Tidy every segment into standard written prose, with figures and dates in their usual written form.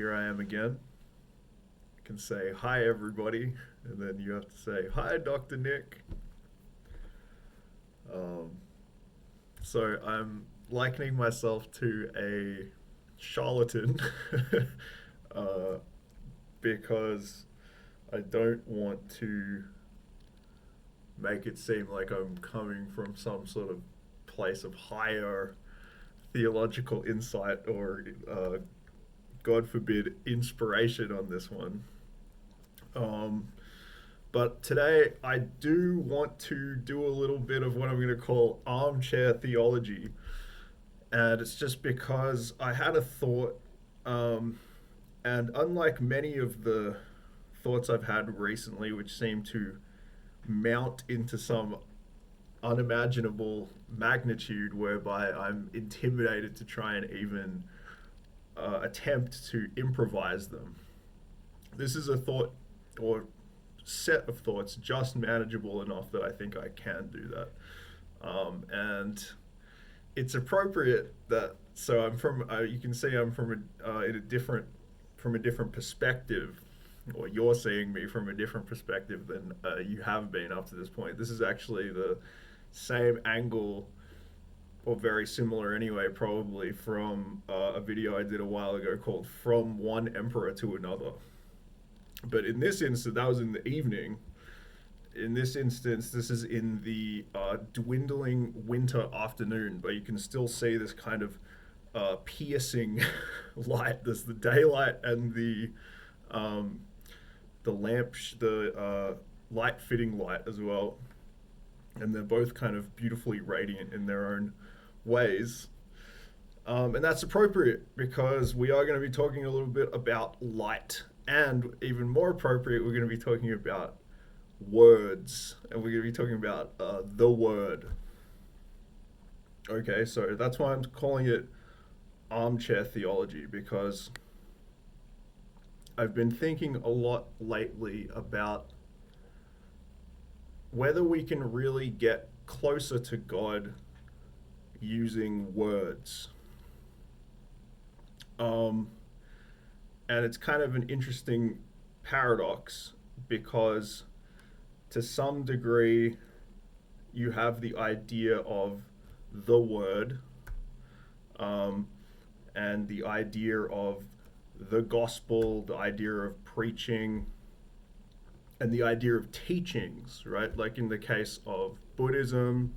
here I am again. I can say hi everybody, and then you have to say hi Dr. Nick. Um, so I'm likening myself to a charlatan uh, because I don't want to make it seem like I'm coming from some sort of place of higher theological insight or, God forbid, inspiration on this one. Um, but today I do want to do a little bit of what I'm going to call armchair theology. And it's just because I had a thought, um, and unlike many of the thoughts I've had recently, which seem to mount into some unimaginable magnitude whereby I'm intimidated to try and even attempt to improvise them. This is a thought or set of thoughts just manageable enough that I think I can do that. And it's appropriate that so I'm from you can see I'm from in a different from a different perspective, or you're seeing me from a different perspective than you have been up to this point. This is actually the same angle, or very similar anyway, probably from a video I did a while ago called "From One Emperor to Another." But in this instance, that was in the evening. In this instance, this is in the dwindling winter afternoon, but you can still see this kind of piercing light. There's the daylight and the lamp, the light fitting light as well, and they're both kind of beautifully radiant in their own ways. And that's appropriate because we are going to be talking a little bit about light, and even more appropriate, we're going to be talking about words, and we're going to be talking about the word. Okay, so that's why I'm calling it armchair theology, because I've been thinking a lot lately about whether we can really get closer to God using words. And it's kind of an interesting paradox because to some degree you have the idea of the word, and the idea of the gospel, the idea of preaching, and the idea of teachings, right? Like in the case of Buddhism,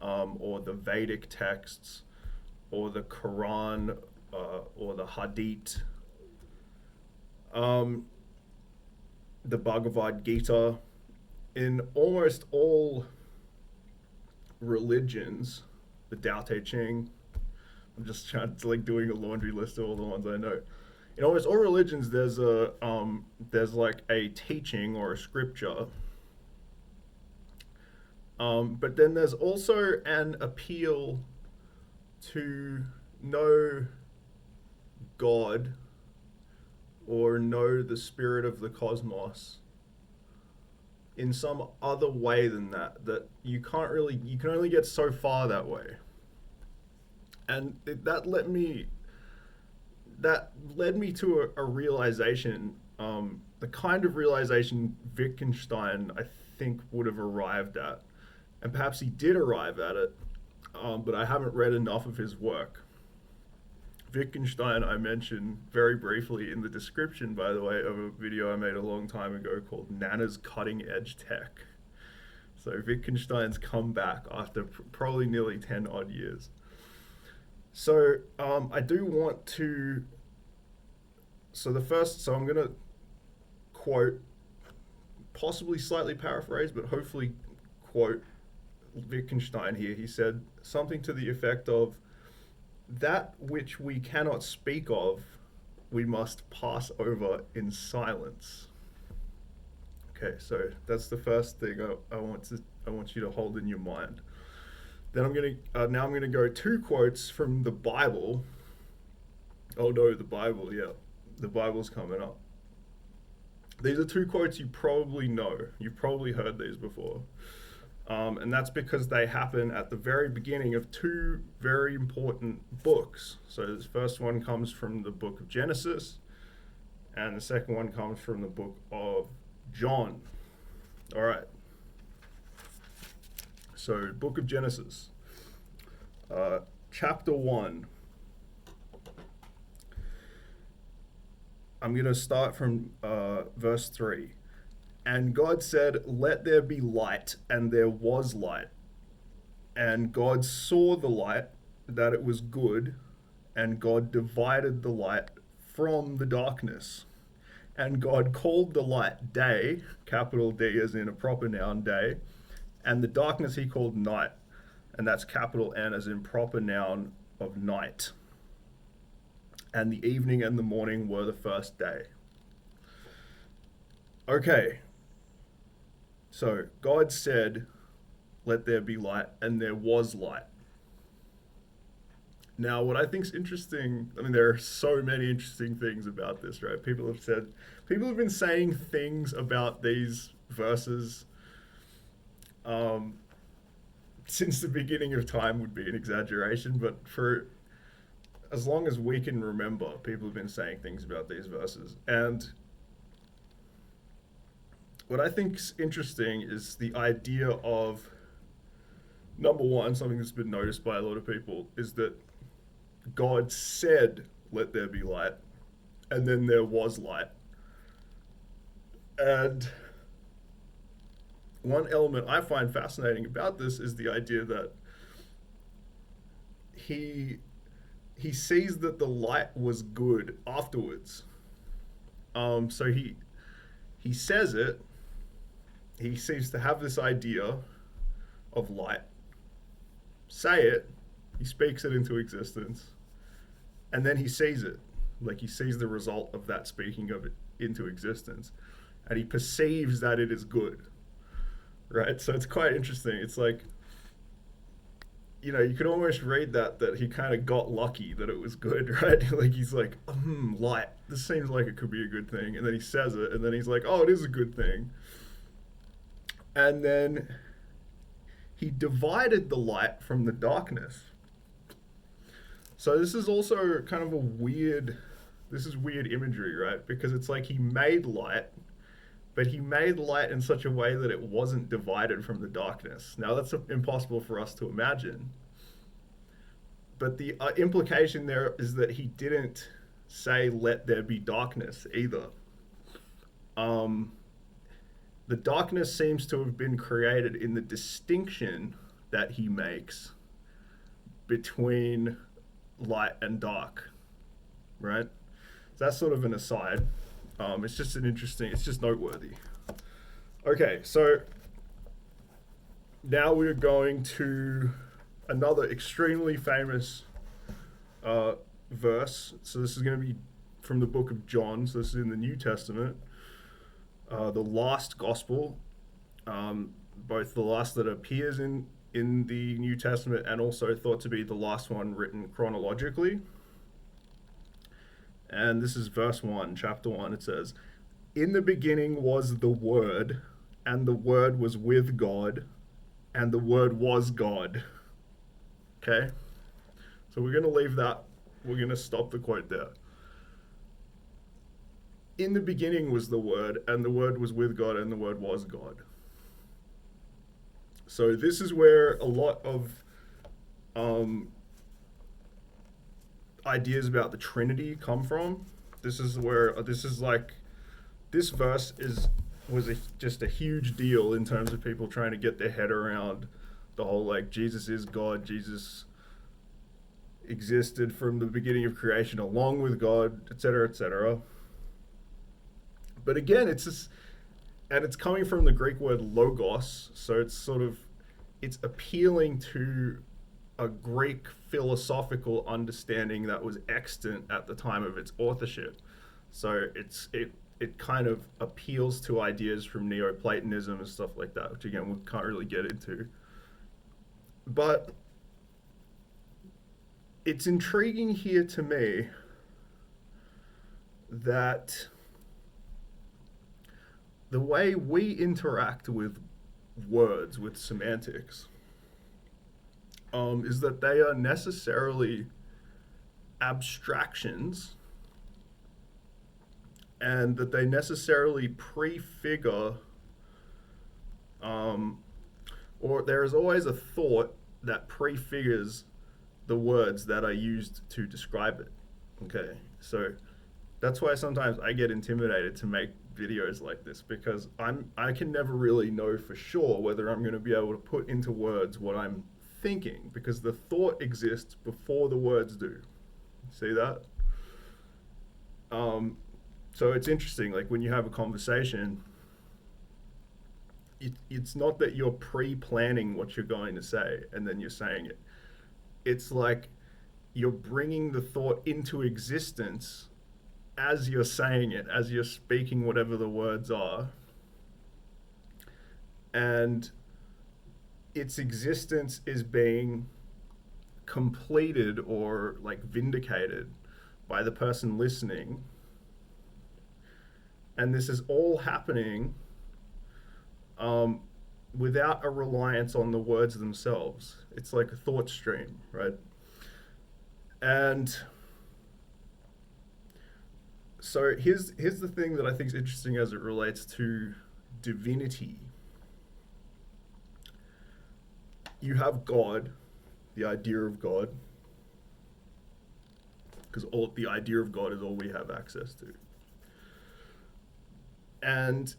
or the Vedic texts, or the Quran, or the Hadith, the Bhagavad Gita. In almost all religions, the Tao Te Ching, I'm just trying to like doing a laundry list of all the ones I know. In almost all religions, there's like a teaching or a scripture, but then there's also an appeal to know God or know the spirit of the cosmos in some other way than that you can only get so far that way. And that led me to a realization, the kind of realization Wittgenstein I think would have arrived at, and perhaps he did arrive at it, but I haven't read enough of his work. Wittgenstein I mentioned very briefly in the description, by the way, of a video I made a long time ago called Nana's Cutting Edge Tech. So Wittgenstein's come back after probably nearly 10 odd years. So I do want to. So I'm going to quote, possibly slightly paraphrase, but hopefully quote Wittgenstein here. He said something to the effect of, "That which we cannot speak of, we must pass over in silence." Okay, so that's the first thing I want you to hold in your mind. Then I'm gonna go two quotes from the Bible. Oh no, the Bible, yeah, the Bible's coming up. These are two quotes you probably know. You've probably heard these before. And that's because they happen at the very beginning of two very important books. So this first one comes from the book of Genesis, and the second one comes from the book of John. All right. So, book of Genesis, chapter 1. I'm going to start from verse 3. And God said, "Let there be light," and there was light. And God saw the light, that it was good, and God divided the light from the darkness. And God called the light day, capital D as in a proper noun, day, and the darkness he called night, and that's capital N as in proper noun of night. And the evening and the morning were the first day. Okay, so God said, "Let there be light," and there was light. Now, what I think is interesting, I mean, there are so many interesting things about this, right? People have been saying things about these verses since the beginning of time would be an exaggeration, but for as long as we can remember, people have been saying things about these verses. And what I think is interesting is the idea of, number one, something that's been noticed by a lot of people, is that God said, "Let there be light," and then there was light. And one element I find fascinating about this is the idea that he sees that the light was good afterwards. So he says it. He seems to have this idea of light, say it, he speaks it into existence, and then he sees it. Like he sees the result of that speaking of it into existence, and he perceives that it is good. Right? So it's quite interesting. It's like, you could almost read that he kind of got lucky that it was good, right? Like he's like, light. This seems like it could be a good thing, and then he says it, and then he's like, oh, it is a good thing. And then he divided the light from the darkness. So this is also kind of weird imagery, right? Because it's like he made light, but he made light in such a way that it wasn't divided from the darkness. Now that's impossible for us to imagine. But the implication there is that he didn't say, "Let there be darkness," either. The darkness seems to have been created in the distinction that he makes between light and dark, right? So that's sort of an aside. It's just noteworthy. Okay, so now we're going to another extremely famous verse. So this is going to be from the book of John. So this is in the New Testament. The last gospel, both the last that appears in the New Testament and also thought to be the last one written chronologically. And this is verse 1, chapter 1. It says, "In the beginning was the Word, and the Word was with God, and the Word was God." Okay? So we're going to leave that. We're going to stop the quote there. In the beginning was the Word, and the Word was with God, and the Word was God. So this is where a lot of ideas about the Trinity come from. This verse was just a huge deal in terms of people trying to get their head around the whole, like, Jesus is God, Jesus existed from the beginning of creation along with God, etc., etc. But again, it's coming from the Greek word logos, so it's appealing to a Greek philosophical understanding that was extant at the time of its authorship. So it kind of appeals to ideas from Neoplatonism and stuff like that, which again we can't really get into. But it's intriguing here to me that the way we interact with words, with semantics, is that they are necessarily abstractions, and that they necessarily prefigure, um, or there is always a thought that prefigures the words that are used to describe it. Okay, so that's why sometimes I get intimidated to make videos like this, because I can never really know for sure whether I'm going to be able to put into words what I'm thinking, because the thought exists before the words do. See that? So it's interesting, like when you have a conversation, it's not that you're pre-planning what you're going to say and then you're saying it. It's like you're bringing the thought into existence as you're saying it, as you're speaking whatever the words are. And its existence is being completed or like vindicated by the person listening. And this is all happening without a reliance on the words themselves. It's like a thought stream, right? And so here's the thing that I think is interesting as it relates to divinity. You have God, the idea of God, because the idea of God is all we have access to. And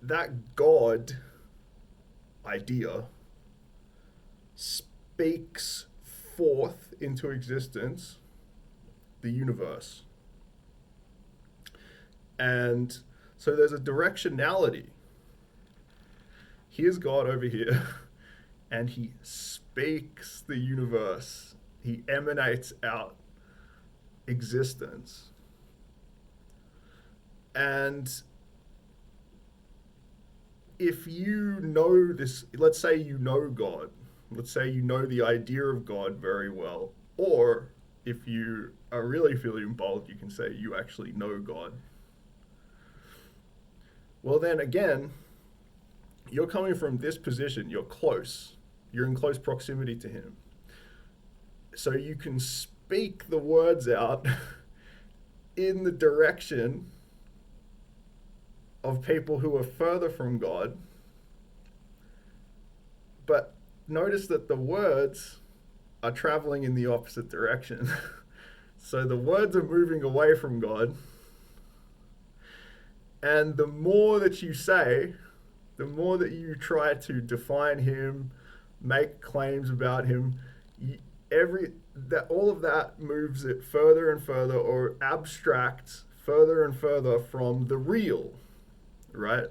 that God idea speaks forth into existence the universe. And so there's a directionality. Here's God over here, and he speaks the universe. He emanates out existence. And if you know this, let's say you know God, let's say you know the idea of God very well, or if you are really feeling bold, you can say you actually know God. Well, then again, you're coming from this position, you're close, you're in close proximity to him. So you can speak the words out in the direction of people who are further from God. But notice that the words are traveling in the opposite direction. So the words are moving away from God. And the more that you say, the more that you try to define him, make claims about him, all of that moves it further and further, or abstracts further and further from the real, right?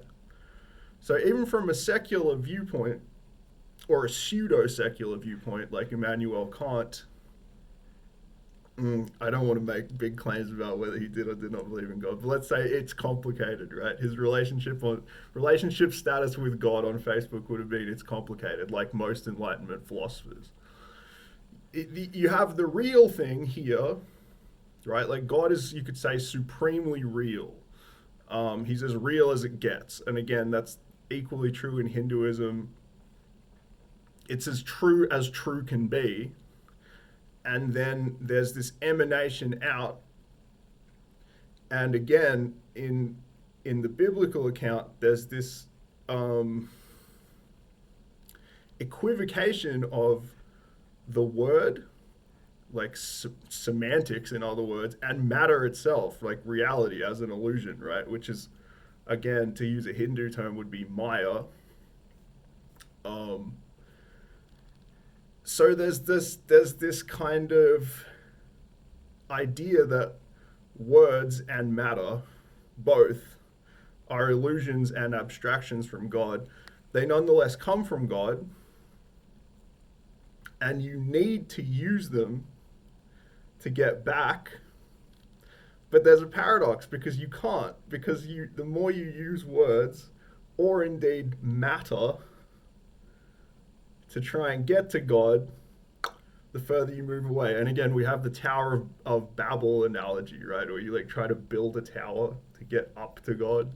So even from a secular viewpoint, or a pseudo-secular viewpoint, like Immanuel Kant, I don't want to make big claims about whether he did or did not believe in God, but let's say it's complicated, right? His relationship status with God on Facebook would have been it's complicated, like most Enlightenment philosophers. You have the real thing here, right? Like God is, you could say, supremely real. He's as real as it gets. And again, that's equally true in Hinduism. It's as true can be. And then there's this emanation out. And again, in the biblical account, there's this equivocation of the word, like semantics, in other words, and matter itself, like reality as an illusion, right? Which is, again, to use a Hindu term, would be Maya. So there's this kind of idea that words and matter both are illusions and abstractions from God. They nonetheless come from God, and you need to use them to get back. But there's a paradox, because you can't, because the more you use words, or indeed matter, to try and get to God, the further you move away. And again, we have the Tower of Babel analogy, right? Where you like try to build a tower to get up to God.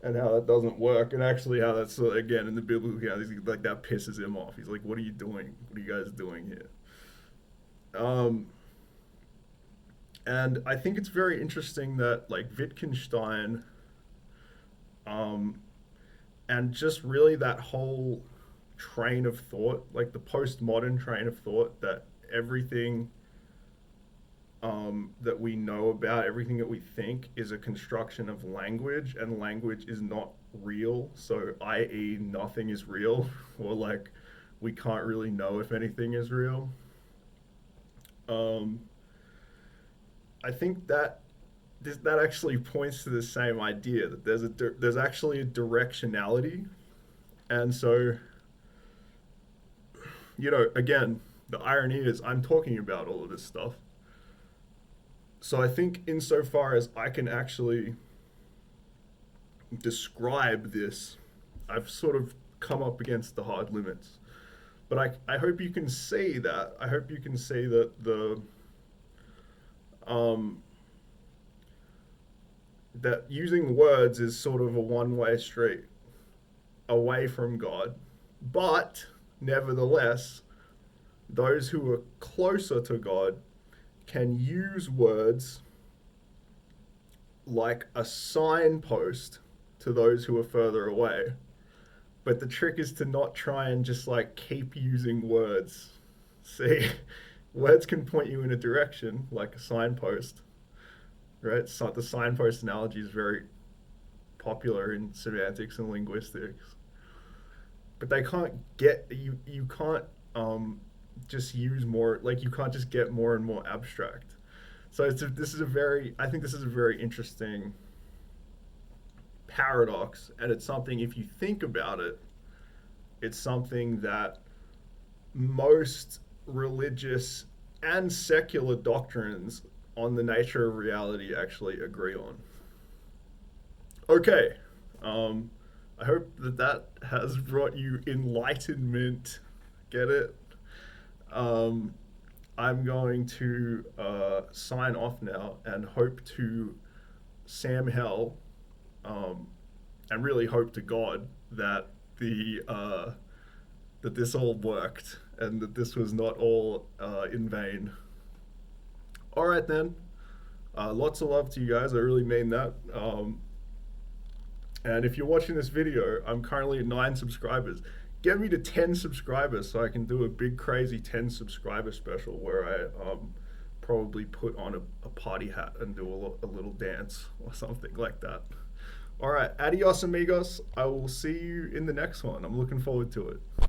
and how that doesn't work, and actually how that's again in the biblical account, like that pisses him off. He's like, "What are you doing? What are you guys doing here?" Um, and I think it's very interesting that like Wittgenstein, um, and just really that whole train of thought, like the postmodern train of thought, that everything that we know about, everything that we think, is a construction of language, and language is not real. So, i.e., nothing is real, or like we can't really know if anything is real. Um, I think that that actually points to the same idea that there's actually a directionality, and so again, the irony is I'm talking about all of this stuff. So I think insofar as I can actually describe this, I've sort of come up against the hard limits. But I hope you can see that. I hope you can see that um, that using words is sort of a one-way street away from God. But nevertheless, those who are closer to God can use words like a signpost to those who are further away. But the trick is to not try and just like keep using words. See, words can point you in a direction, like a signpost, right? So the signpost analogy is very popular in semantics and linguistics. But they can't get you. You can't just use more. Like you can't just get more and more abstract. So this is a very. I think this is a very interesting paradox, and it's something, if you think about it, it's something that most religious and secular doctrines on the nature of reality actually agree on. Okay, I hope that that has brought you enlightenment. Get it? Um, I'm going to sign off now and hope to Sam Hell, um, and really hope to God that that this all worked and that this was not all in vain. All right then. Lots of love to you guys. I really mean that. And if you're watching this video, I'm currently at 9 subscribers. Get me to 10 subscribers so I can do a big crazy 10 subscriber special where I probably put on a party hat and do a little dance or something like that. All right, adios amigos. I will see you in the next one. I'm looking forward to it.